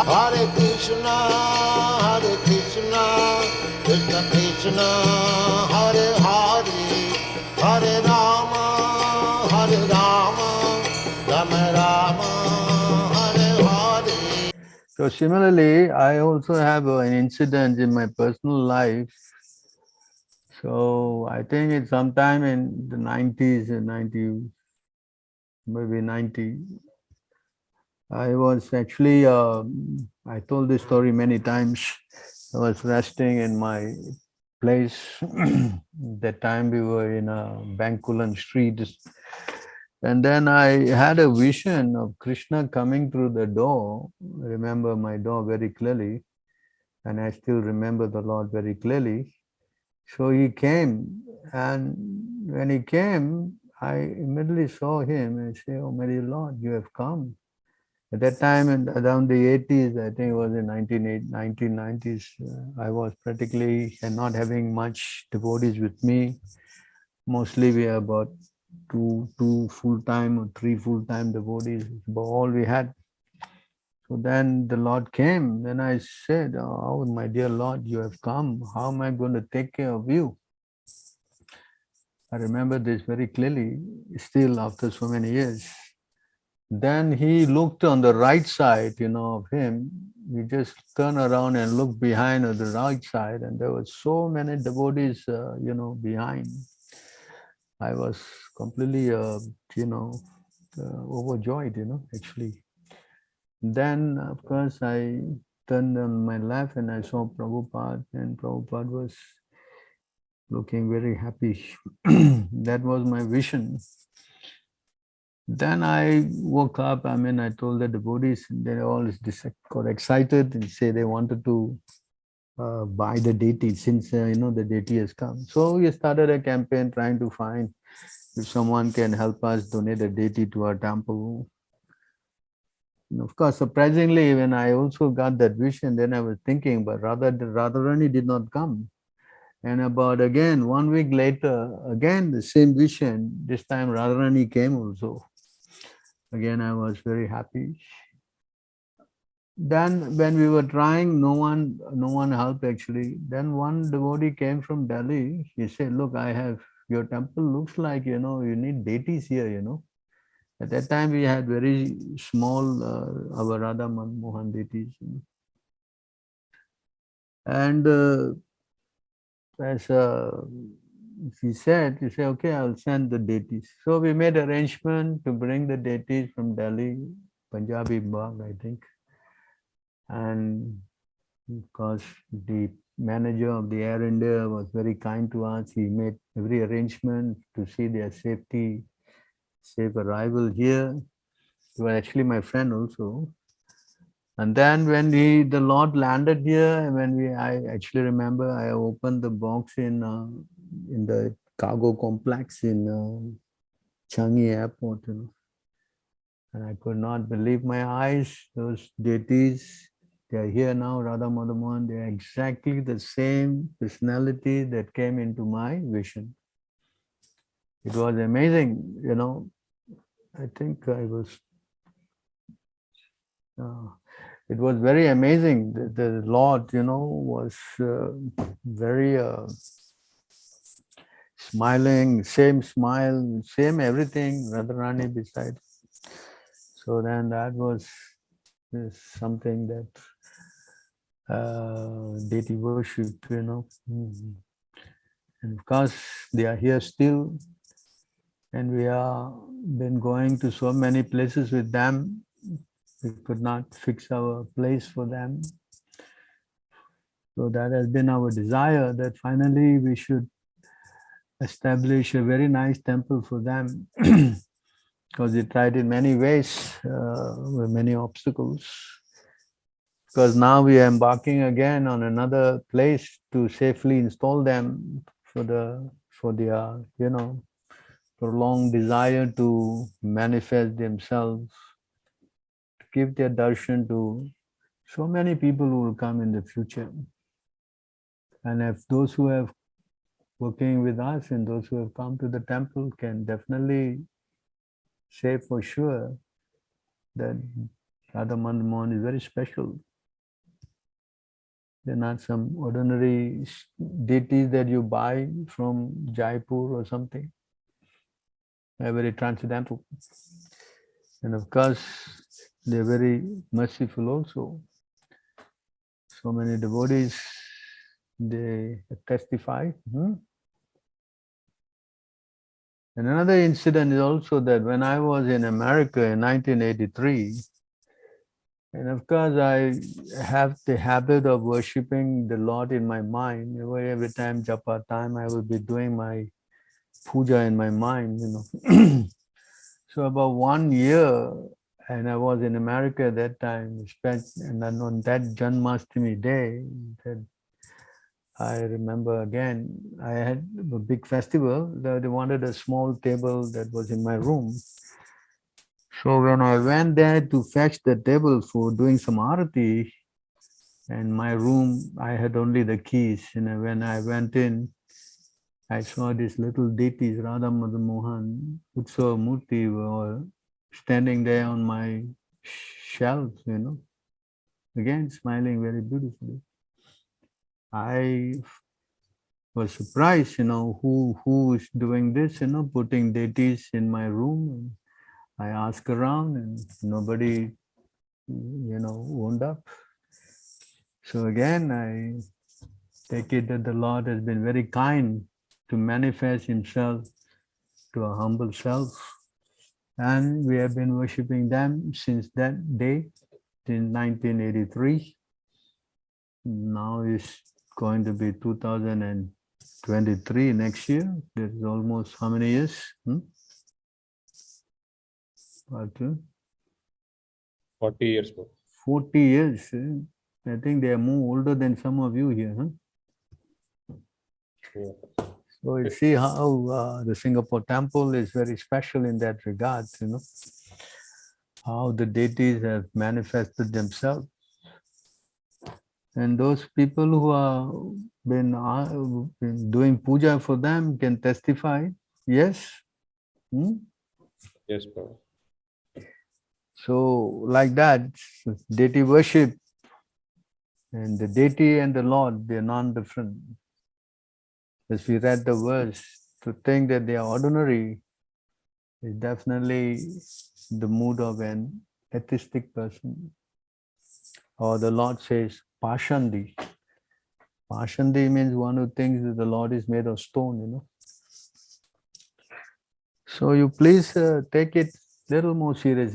Hare Krishna, Krishna Krishna, Hare Hare, Hare Rama, Rama Rama, Hare Hare. So similarly, I also have an incident in my personal life. So I think it's sometime in the 90s, 90, maybe 90. I was actually, I told this story many times. I was resting in my place. That time we were in a Bankulan street. And then I had a vision of Krishna coming through the door. I remember my door very clearly. And I still remember the Lord very clearly. So he came. And when he came, I immediately saw him and said, "Oh, my dear Lord, you have come." At that time, around the 80s, I think it was in 1990s, I was practically not having much devotees with me. Mostly we are about two full-time or three full-time devotees, but all we had. So then the Lord came. Then I said, "Oh, my dear Lord, you have come. How am I going to take care of you?" I remember this very clearly, still after so many years. Then he looked on the right side, of him. He just turned around and looked behind on the right side, and there were so many devotees, behind. I was completely, overjoyed, actually. Then, of course, I turned on my left and I saw Prabhupada, and Prabhupada was looking very happy. That was my vision. Then I woke up. I told the devotees, they all got excited and say they wanted to buy the deity since, the deity has come. So we started a campaign trying to find if someone can help us donate a deity to our temple. And of course, surprisingly, when I also got that vision, then I was thinking, but Radharani did not come. And about again, 1 week later, again, the same vision. This time Radharani came also. Again, I was very happy. Then when we were trying, no one helped actually. Then one devotee came from Delhi. He said, "Look, I have your temple looks like, you need deities here. At that time, we had very small our Radha Mohan deities. And as he said, okay, I'll send the deities. So we made arrangement to bring the deities from Delhi, Punjabi Bagh, I think. And because the manager of the Air India was very kind to us, he made every arrangement to see their safe arrival here. He was actually my friend also. And then when the Lord landed here, I actually remember I opened the box in the cargo complex in Changi Airport, and I could not believe my eyes. Those deities, they are here now, Radha Madan. They are exactly the same personality that came into my vision. It was amazing, I think I was. It was very amazing. The Lord, was very smiling, same smile, same everything, Radharani beside. So then that was something that deity worship, And of course, they are here still. And we are been going to so many places with them. We could not fix our place for them. So that has been our desire that finally we should establish a very nice temple for them because they tried in many ways with many obstacles. Because now we are embarking again on another place to safely install them for their prolonged desire to manifest themselves, to give their darshan to so many people who will come in the future. And if those who have working with us and those who have come to the temple can definitely say for sure that Radha Madan is very special. They're not some ordinary deities that you buy from Jaipur or something. They're very transcendental. And of course, they're very merciful also. So many devotees, they testify. And another incident is also that when I was in America in 1983, and of course I have the habit of worshipping the Lord in my mind. Every time japa time, I will be doing my puja in my mind, So about 1 year, and I was in America at that time, and then on that Janmashtami day, that I remember again, I had a big festival. They wanted a small table that was in my room. So when I went there to fetch the table for doing some arati, and my room, I had only the keys. And when I went in, I saw these little deities, Radha Madan, Mohan, Utsava Murti, were standing there on my shelves, again smiling very beautifully. I was surprised, who is doing this, putting deities in my room. I asked around and nobody, wound up. So again, I take it that the Lord has been very kind to manifest himself to a humble self. And we have been worshipping them since that day, in 1983. Now it's going to be 2023 next year. That is almost how many years? 40 years. 40 years. I think they are more older than some of you here. Yeah. So you see how the Singapore temple is very special in that regard, how the deities have manifested themselves. And those people who are been doing puja for them can testify. Yes? Yes, Prabhu. So like that, deity worship and the deity and the Lord, they are non-different. As we read the verse, to think that they are ordinary is definitely the mood of an atheistic person. Or the Lord says, Pashandi. Pashandi means one who thinks that the Lord is made of stone, So you please take it little more seriously.